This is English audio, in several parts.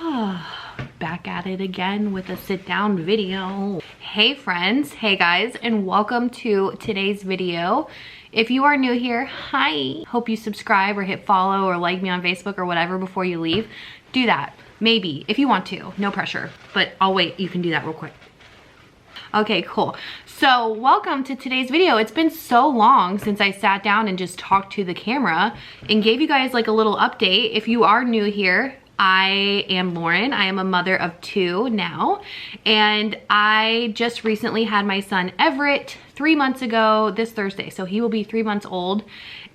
Back at it again with a sit down video. Hey friends, hey guys, and welcome to today's video. If you are new here, hi. Hope you subscribe or hit follow or like me on Facebook or whatever before you leave. Do that, maybe, if you want to, no pressure, but I'll wait, you can do that real quick. Okay, cool. So welcome to today's video. It's been so long since I sat down and just talked to the camera and gave you guys like a little update. If you are new here, I am Lauren. I am a mother of 2 now, and I just recently had my son Everett 3 months ago this Thursday. So he will be 3 months old,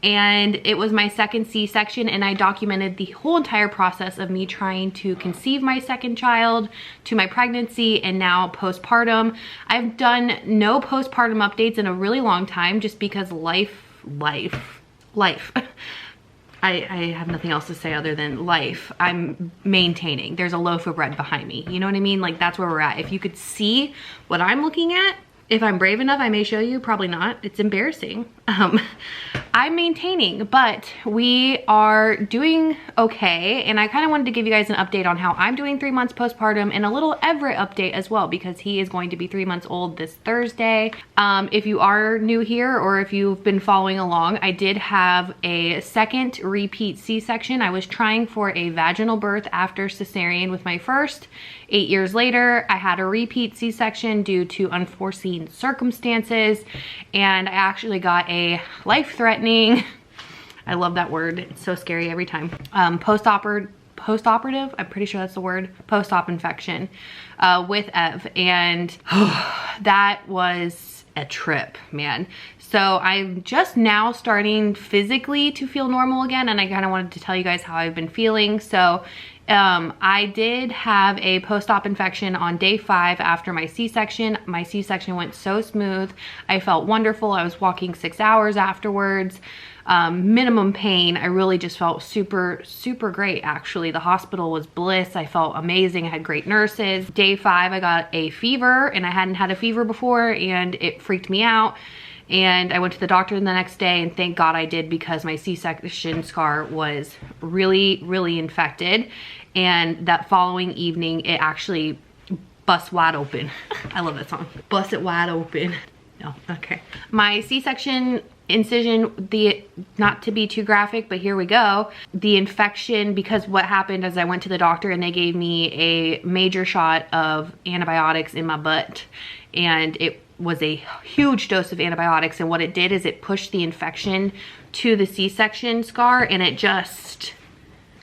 and it was my second C-section, and I documented the whole entire process of me trying to conceive my second child, to my pregnancy, and now postpartum. I've done no postpartum updates in a really long time just because life. I have nothing else to say other than life. I'm maintaining. There's a loaf of bread behind me. You know what I mean? Like, that's where we're at. If you could see what I'm looking at, if I'm brave enough, I may show you. Probably not. It's embarrassing. I'm maintaining, but we are doing okay. And I kind of wanted to give you guys an update on how I'm doing 3 months postpartum and a little Everett update as well, because he is going to be 3 months old this Thursday. If you are new here or if you've been following along, I did have a second repeat C-section. I was trying for a vaginal birth after cesarean with my first. 8 years later, I had a repeat C-section due to unforeseen circumstances, and I actually got a life-threatening, I love that word, it's so scary every time, post-operative, I'm pretty sure that's the word, post-op infection with Ev, and that was a trip, man. So I'm just now starting physically to feel normal again, and I kind of wanted to tell you guys how I've been feeling. So I did have a post-op infection on day 5 after my C-section. My C-section went so smooth. I felt wonderful. I was walking 6 hours afterwards. Minimum pain. I really just felt super great, actually. The hospital was bliss. I felt amazing. I had great nurses. Day 5, I got a fever, and I hadn't had a fever before, and it freaked me out. And I went to the doctor the next day, and thank God I did, because my C-section scar was really infected. And that following evening, it actually bust wide open. I love that song. Bust it wide open. No, okay. My C-section incision, not to be too graphic, but here we go. The infection, because what happened is I went to the doctor and they gave me a major shot of antibiotics in my butt, and it was a huge dose of antibiotics, and what it did is it pushed the infection to the C-section scar, and it just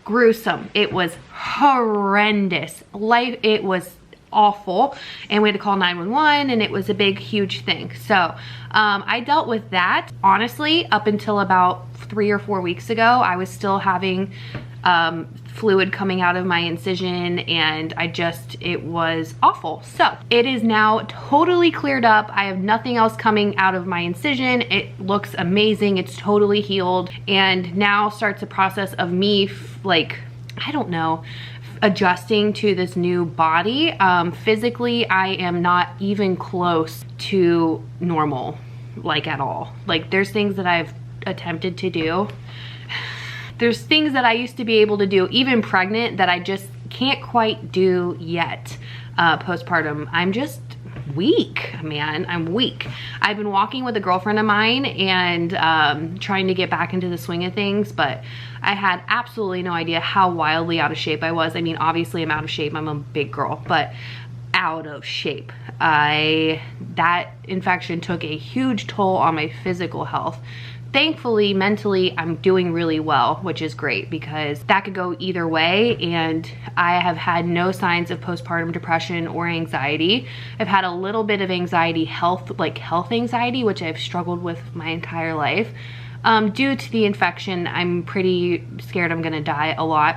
gruesome. It was horrendous. It was awful, and we had to call 911, and it was a big huge thing. So I dealt with that. Honestly, up until about 3 or 4 weeks ago, I was still having fluid coming out of my incision, and it was awful. So it is now totally cleared up. I have nothing else coming out of my incision. It looks amazing. It's totally healed, and now starts the process of me I don't know, adjusting to this new body. Physically, I am not even close to normal, like at all. Like, there's things that I've attempted to do. There's things that I used to be able to do, even pregnant, that I just can't quite do yet, postpartum. I'm just weak, man. I'm weak. I've been walking with a girlfriend of mine and trying to get back into the swing of things, but I had absolutely no idea how wildly out of shape I was. I mean, obviously I'm out of shape. I'm a big girl, but out of shape. That infection took a huge toll on my physical health. Thankfully, mentally, I'm doing really well, which is great, because that could go either way, and I have had no signs of postpartum depression or anxiety. I've had a little bit of anxiety, health anxiety, which I've struggled with my entire life. Due to the infection, I'm pretty scared I'm gonna die a lot.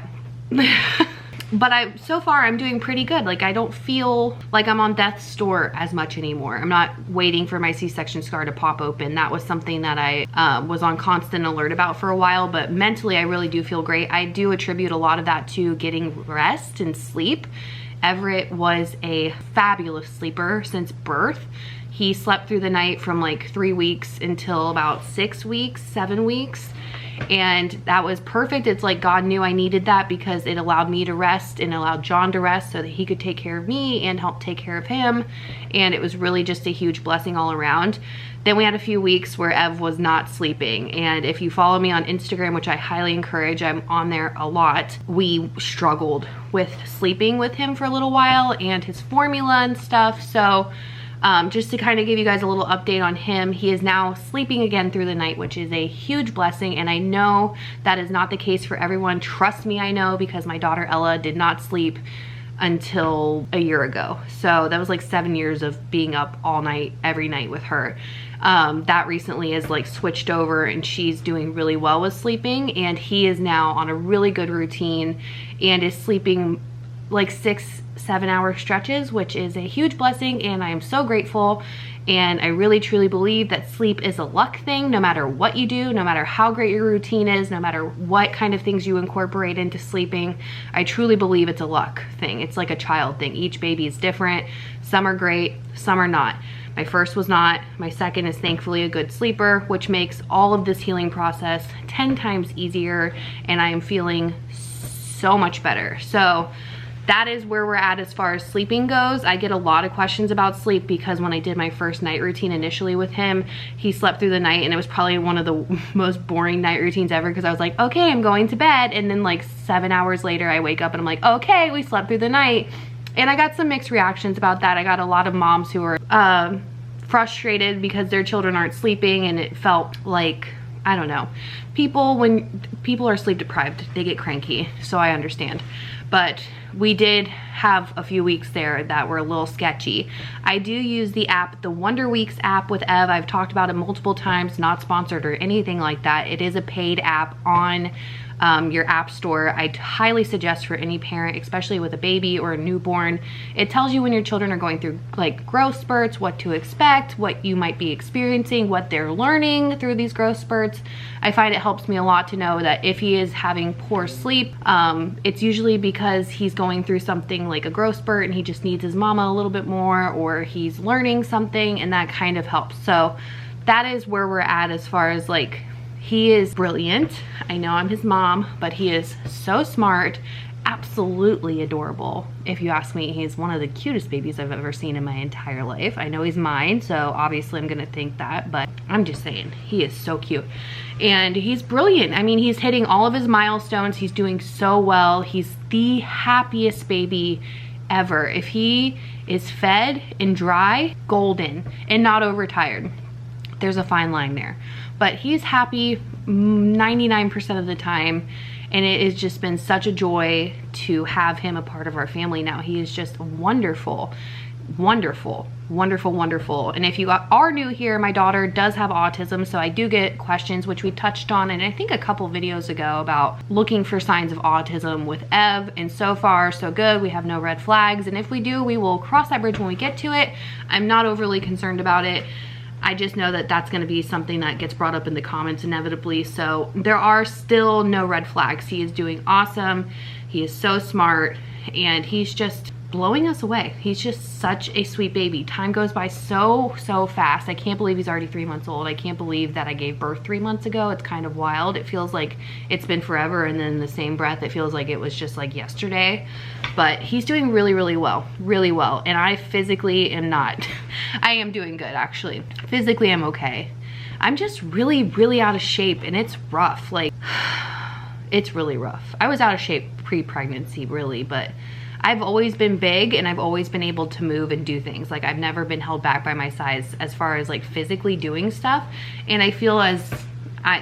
But so far I'm doing pretty good. Like, I don't feel like I'm on death's door as much anymore. I'm not waiting for my C-section scar to pop open. That was something that I was on constant alert about for a while, but mentally I really do feel great. I do attribute a lot of that to getting rest and sleep. Everett was a fabulous sleeper since birth. He slept through the night from like 3 weeks until about 6 weeks, 7 weeks. And that was perfect. It's like God knew I needed that because it allowed me to rest and allowed John to rest so that he could take care of me and help take care of him. And it was really just a huge blessing all around. Then we had a few weeks where Ev was not sleeping. And if you follow me on Instagram, which I highly encourage, I'm on there a lot, we struggled with sleeping with him for a little while and his formula and stuff. So just to kind of give you guys a little update on him, he is now sleeping again through the night, which is a huge blessing. And I know that is not the case for everyone. Trust me, I know, because my daughter Ella did not sleep until a year ago. So that was like 7 years of being up all night, every night with her. That recently is like switched over and she's doing really well with sleeping, and he is now on a really good routine and is sleeping like 6-7 hour stretches, which is a huge blessing, and I am so grateful. And I really truly believe that sleep is a luck thing. No matter what you do, no matter how great your routine is, no matter what kind of things you incorporate into sleeping, I truly believe it's a luck thing. It's like a child thing. Each baby is different. Some are great, some are not. My first was not. My second is thankfully a good sleeper, which makes all of this healing process 10 times easier, and I am feeling so much better. So that is where we're at as far as sleeping goes. I get a lot of questions about sleep because when I did my first night routine initially with him, he slept through the night, and it was probably one of the most boring night routines ever because I was like, okay, I'm going to bed. And then like 7 hours later, I wake up and I'm like, okay, we slept through the night. And I got some mixed reactions about that. I got a lot of moms who were frustrated because their children aren't sleeping, and it felt like, I don't know, when people are sleep deprived, they get cranky, so I understand. But we did have a few weeks there that were a little sketchy. I do use the app, the Wonder Weeks app with Ev. I've talked about it multiple times, not sponsored or anything like that. It is a paid app on your app store. I highly suggest for any parent, especially with a baby or a newborn. It tells you when your children are going through like growth spurts, what to expect, what you might be experiencing, what they're learning through these growth spurts. I find it helps me a lot to know that if he is having poor sleep, it's usually because he's going through something like a growth spurt and he just needs his mama a little bit more, or he's learning something, and that kind of helps. So that is where we're at as far as like, he is brilliant. I know I'm his mom, but he is so smart, absolutely adorable. If you ask me, he's one of the cutest babies I've ever seen in my entire life. I know he's mine, so obviously I'm gonna think that, but I'm just saying, he is so cute. And he's brilliant. I mean, he's hitting all of his milestones. He's doing so well. He's the happiest baby ever. If he is fed and dry, golden, and not overtired. There's a fine line there. But he's happy 99% of the time, and it has just been such a joy to have him a part of our family now. He is just wonderful, wonderful, wonderful, wonderful. And if you are new here, my daughter does have autism, so I do get questions, which we touched on, and I think a couple videos ago, about looking for signs of autism with Ev, and so far so good. We have no red flags, and if we do, we will cross that bridge when we get to it. I'm not overly concerned about it. I just know that that's going to be something that gets brought up in the comments inevitably. So there are still no red flags. He is doing awesome. He is so smart, and he's just blowing us away. He's just such a sweet baby. Time goes by so fast. I can't believe he's already 3 months old. I can't believe that I gave birth 3 months ago. It's kind of wild. It feels like it's been forever, and then in the same breath it feels like it was just like yesterday. But he's doing really well, really well. And I physically am not. I am doing good, actually. Physically I'm okay. I'm just really out of shape, and it's rough. Like, it's really rough. I was out of shape pre-pregnancy, really, but I've always been big, and I've always been able to move and do things. Like, I've never been held back by my size as far as like physically doing stuff. And I feel as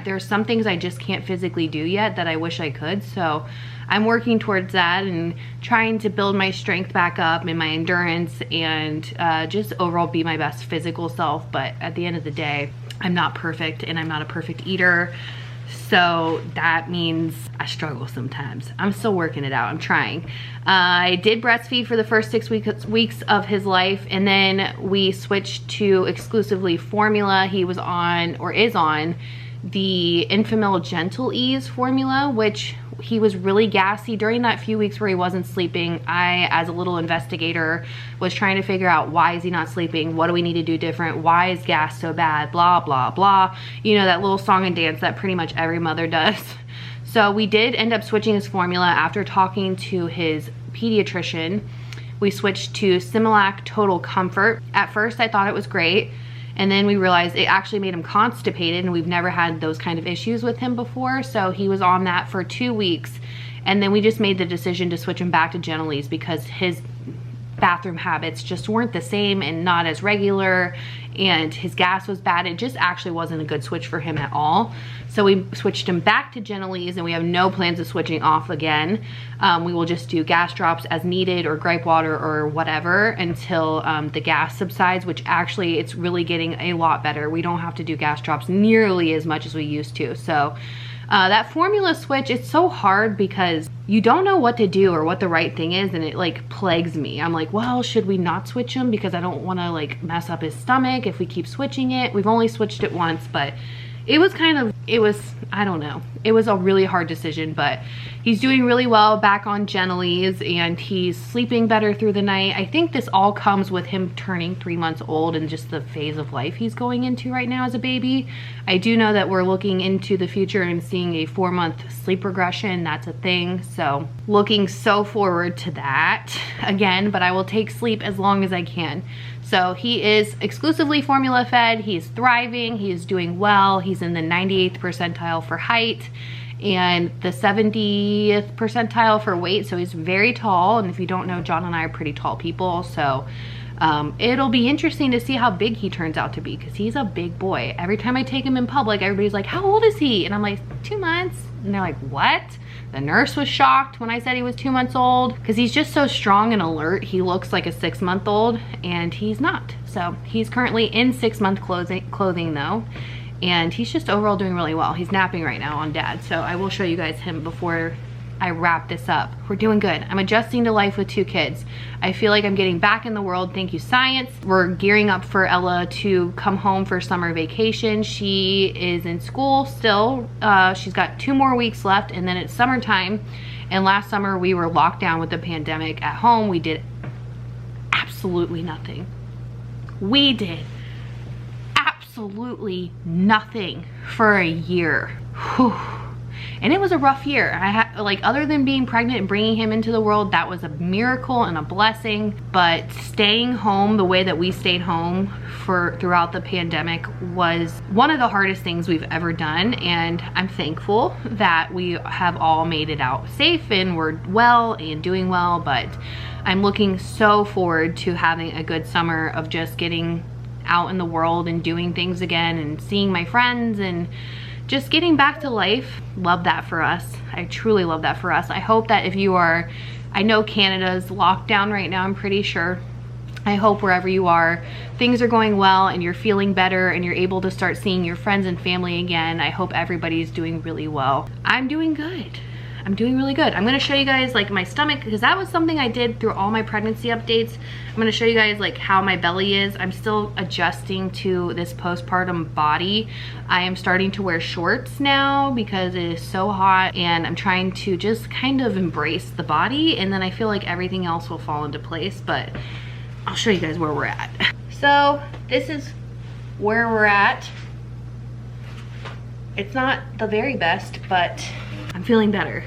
there's some things I just can't physically do yet that I wish I could. So I'm working towards that and trying to build my strength back up and my endurance, and just overall be my best physical self. But at the end of the day, I'm not perfect, and I'm not a perfect eater. So that means I struggle sometimes. I'm still working it out. I'm trying. I did breastfeed for the first 6 weeks of his life, and then we switched to exclusively formula. He was on, or is on, the Infamil Gentle Ease formula, which He was really gassy during that few weeks where he wasn't sleeping. I, as a little investigator, was trying to figure out, why is he not sleeping? What do we need to do different? Why is gas so bad? Blah, blah, blah. You know, that little song and dance that pretty much every mother does. So we did end up switching his formula after talking to his pediatrician. We switched to Similac Total Comfort. At first I thought it was great, and then we realized it actually made him constipated, and we've never had those kind of issues with him before. So he was on that for 2 weeks, and then we just made the decision to switch him back to Gentilese because his bathroom habits just weren't the same and not as regular, and his gas was bad. It just actually wasn't a good switch for him at all. So we switched him back to Gentilese, and we have no plans of switching off again. We will just do gas drops as needed, or gripe water or whatever, until the gas subsides, which actually it's really getting a lot better. We don't have to do gas drops nearly as much as we used to. So that formula switch, it's so hard because you don't know what to do or what the right thing is, and it like plagues me. I'm like, well, should we not switch him because I don't want to like mess up his stomach if we keep switching it. We've only switched it once, but it was I don't know. It was a really hard decision, but he's doing really well back on Gentilese, and he's sleeping better through the night. I think this all comes with him turning 3 months old and just the phase of life he's going into right now as a baby. I do know that we're looking into the future and seeing a 4-month sleep regression. That's a thing. So looking so forward to that again, but I will take sleep as long as I can. So he is exclusively formula fed. He's thriving. He is doing well. He's in the 98th percentile for height and the 70th percentile for weight. So he's very tall. And if you don't know, John and I are pretty tall people. So it'll be interesting to see how big he turns out to be, because he's a big boy. Every time I take him in public, everybody's like, how old is he? And I'm like, 2 months. And they're like, what? The nurse was shocked when I said he was 2 months old, because he's just so strong and alert. He looks like a 6-month-old, and he's not. So he's currently in 6-month clothing though, and he's just overall doing really well. He's napping right now on Dad, so I will show you guys him before I wrap this up. We're doing good. I'm adjusting to life with 2 kids. I feel like I'm getting back in the world. Thank you, science. We're gearing up for Ella to come home for summer vacation. She is in school still. She's got 2 more weeks left, and then it's summertime. And last summer we were locked down with the pandemic at home. We did absolutely nothing. We did absolutely nothing for a year. Whew. And it was a rough year. I had, like, other than being pregnant and bringing him into the world, that was a miracle and a blessing. But staying home the way that we stayed home throughout the pandemic was one of the hardest things we've ever done. And I'm thankful that we have all made it out safe and we're well and doing well. But I'm looking so forward to having a good summer of just getting out in the world and doing things again and seeing my friends and just getting back to life. Love that for us. I truly love that for us. I hope that if you are, I know Canada's locked down right now, I'm pretty sure. I hope wherever you are, things are going well and you're feeling better and you're able to start seeing your friends and family again. I hope everybody's doing really well. I'm doing good. I'm doing really good. I'm gonna show you guys like my stomach, because that was something I did through all my pregnancy updates. I'm gonna show you guys like how my belly is. I'm still adjusting to this postpartum body. I am starting to wear shorts now because it is so hot, and I'm trying to just kind of embrace the body, and then I feel like everything else will fall into place, but I'll show you guys where we're at. So this is where we're at. It's not the very best, but I'm feeling better.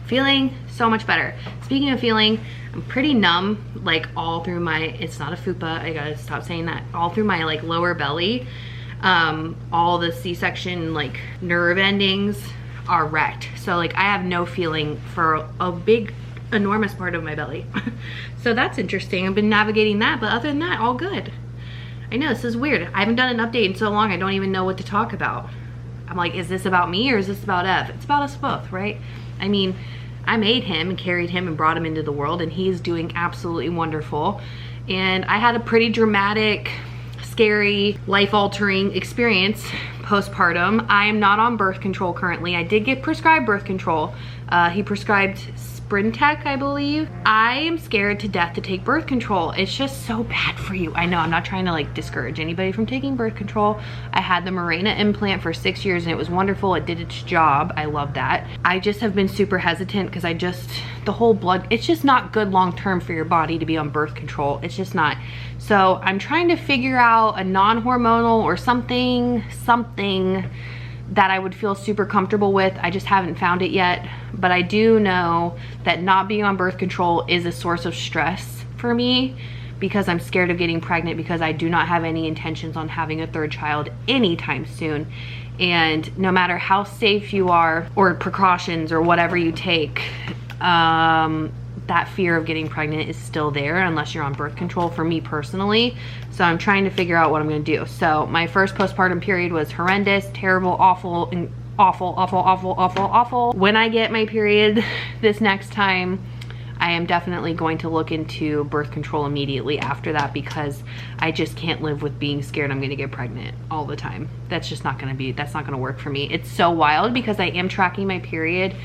Feeling so much better. Speaking of feeling, I'm pretty numb, like all through my, it's not a fupa, I gotta stop saying that, all through my like lower belly. All the C-section like nerve endings are wrecked. So like I have no feeling for a big, enormous part of my belly. So that's interesting. I've been navigating that, but other than that, all good. I know, this is weird. I haven't done an update in so long, I don't even know what to talk about. I'm like, is this about me or is this about Ev? It's about us both, right? I mean, I made him and carried him and brought him into the world, and he's doing absolutely wonderful. And I had a pretty dramatic, scary, life-altering experience postpartum. I am not on birth control currently. I did get prescribed birth control. He prescribed Sprintec, I believe. I am scared to death to take birth control. It's just so bad for you. I know, I'm not trying to like discourage anybody from taking birth control. I had the Mirena implant for 6 years and it was wonderful. It did its job. I love that. I just have been super hesitant because the whole blood, it's just not good long-term for your body to be on birth control. It's just not. So I'm trying to figure out a non-hormonal or something that I would feel super comfortable with. I just haven't found it yet, but I do know that not being on birth control is a source of stress for me because I'm scared of getting pregnant because I do not have any intentions on having a third child anytime soon. And no matter how safe you are or precautions or whatever you take, that fear of getting pregnant is still there unless you're on birth control for me personally. So I'm trying to figure out what I'm gonna do. So my first postpartum period was horrendous, terrible, awful, and awful. When I get my period this next time, I am definitely going to look into birth control immediately after that because I just can't live with being scared I'm gonna get pregnant all the time. That's just not gonna work for me. It's so wild because I am tracking my period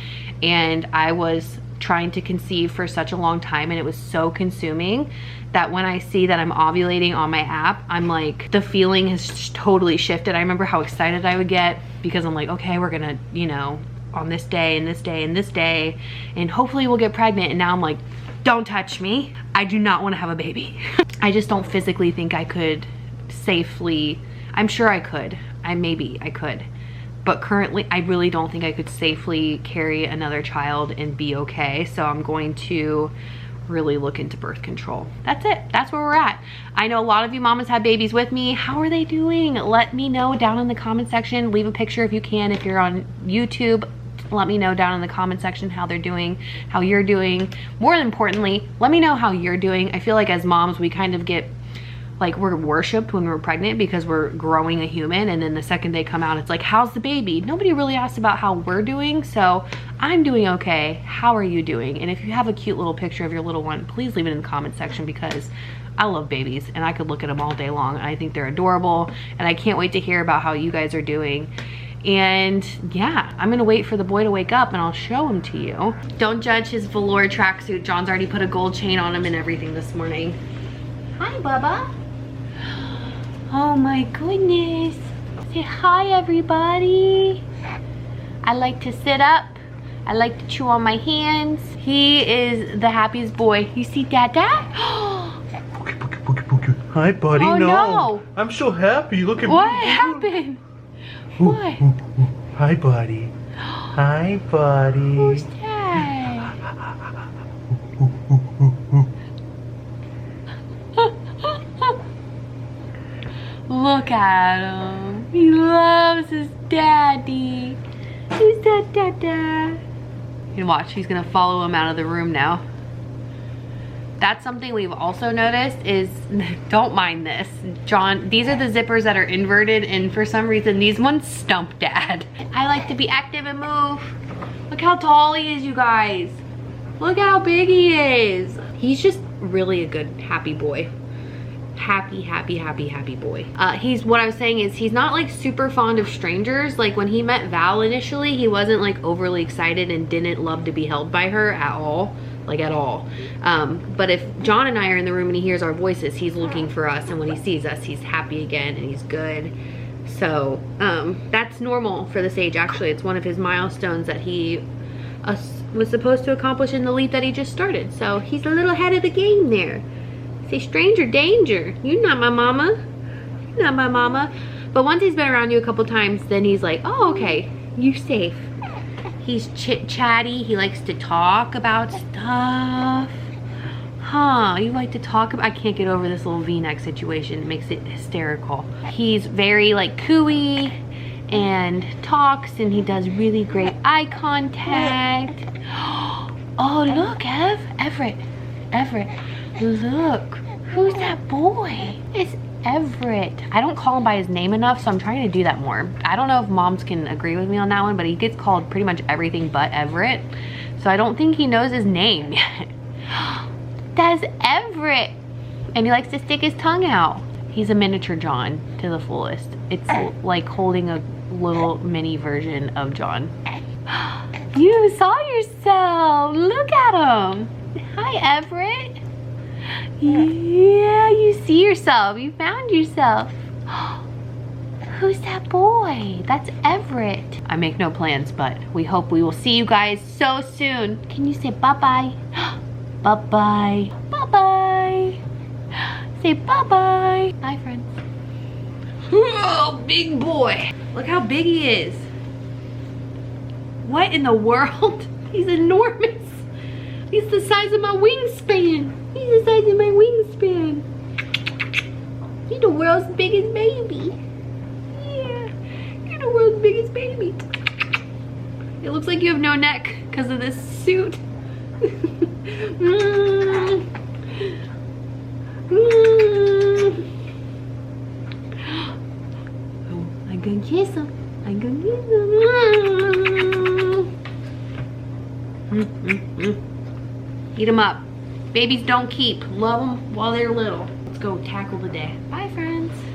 and I was trying to conceive for such a long time and it was so consuming that when I see that I'm ovulating on my app, I'm like, the feeling has totally shifted. I remember how excited I would get because I'm like, okay, we're gonna, you know, on this day and this day and this day, and hopefully we'll get pregnant. And now I'm like, don't touch me. I do not want to have a baby. I just don't physically think I could safely, I'm sure I could. Maybe I could. But currently, I really don't think I could safely carry another child and be okay. So I'm going to really look into birth control. That's it. That's where we're at. I know a lot of you mamas have babies with me. How are they doing? Let me know down in the comment section. Leave a picture if you can. If you're on YouTube, let me know down in the comment section how they're doing, how you're doing. More importantly, let me know how you're doing. I feel like as moms, we kind of get like we're worshipped when we're pregnant because we're growing a human, and then the second they come out, it's like, how's the baby? Nobody really asks about how we're doing. So I'm doing okay. How are you doing? And if you have a cute little picture of your little one, please leave it in the comment section because I love babies and I could look at them all day long. I think they're adorable and I can't wait to hear about how you guys are doing. And yeah, I'm gonna wait for the boy to wake up and I'll show him to you. Don't judge his velour tracksuit. John's already put a gold chain on him and everything this morning. Hi, Bubba. Oh my goodness. Say hi, everybody. I like to sit up. I like to chew on my hands. He is the happiest boy. You see Dada? Hi, buddy. Oh, no. I'm so happy. Look at me. What happened? What? Hi, buddy. Hi, buddy. Who's that? Look at him. He loves his daddy. Who's that, Dada? You can watch. He's gonna follow him out of the room now. That's something we've also noticed is, don't mind this, John, these are the zippers that are inverted and for some reason these ones stump Dad. I like to be active and move. Look how tall he is, you guys. Look how big he is. He's just really a good, happy boy. Happy boy. What I was saying is he's not like super fond of strangers. Like when he met Val initially, he wasn't like overly excited and didn't love to be held by her at all. Like at all. But if John and I are in the room and he hears our voices, he's looking for us, and when he sees us, he's happy again and he's good. So that's normal for this age. Actually, it's one of his milestones that he was supposed to accomplish in the leap that he just started. So he's a little ahead of the game there. Say, stranger danger. You're not my mama. You're not my mama. But once he's been around you a couple times, then he's like, oh, okay, you're safe. He's chit-chatty. He likes to talk about stuff. Huh, you like to talk about, I can't get over this little V-neck situation. It makes it hysterical. He's very like cooey and talks, and he does really great eye contact. Oh, look, Everett. Look, who's that boy? It's Everett. I don't call him by his name enough, so I'm trying to do that more. I don't know if moms can agree with me on that one, but he gets called pretty much everything but Everett. So I don't think he knows his name yet. That's Everett. And he likes to stick his tongue out. He's a miniature John to the fullest. It's like holding a little mini version of John. You saw yourself. Look at him. Hi, Everett. Yeah, you see yourself. You found yourself. Who's that boy? That's Everett. I make no plans, but we hope we will see you guys so soon. Can you say bye-bye? Bye-bye. Bye-bye. Say bye-bye. Bye, friends. Oh, big boy. Look how big he is. What in the world? He's enormous. He's the size of my wingspan. He's the size of my wingspan. He's the world's biggest baby. Yeah, you're the world's biggest baby. It looks like you have no neck because of this suit. Oh, I'm gonna kiss him. I'm gonna kiss him. Eat them up. Babies don't keep. Love them while they're little. Let's go tackle the day. Bye, friends.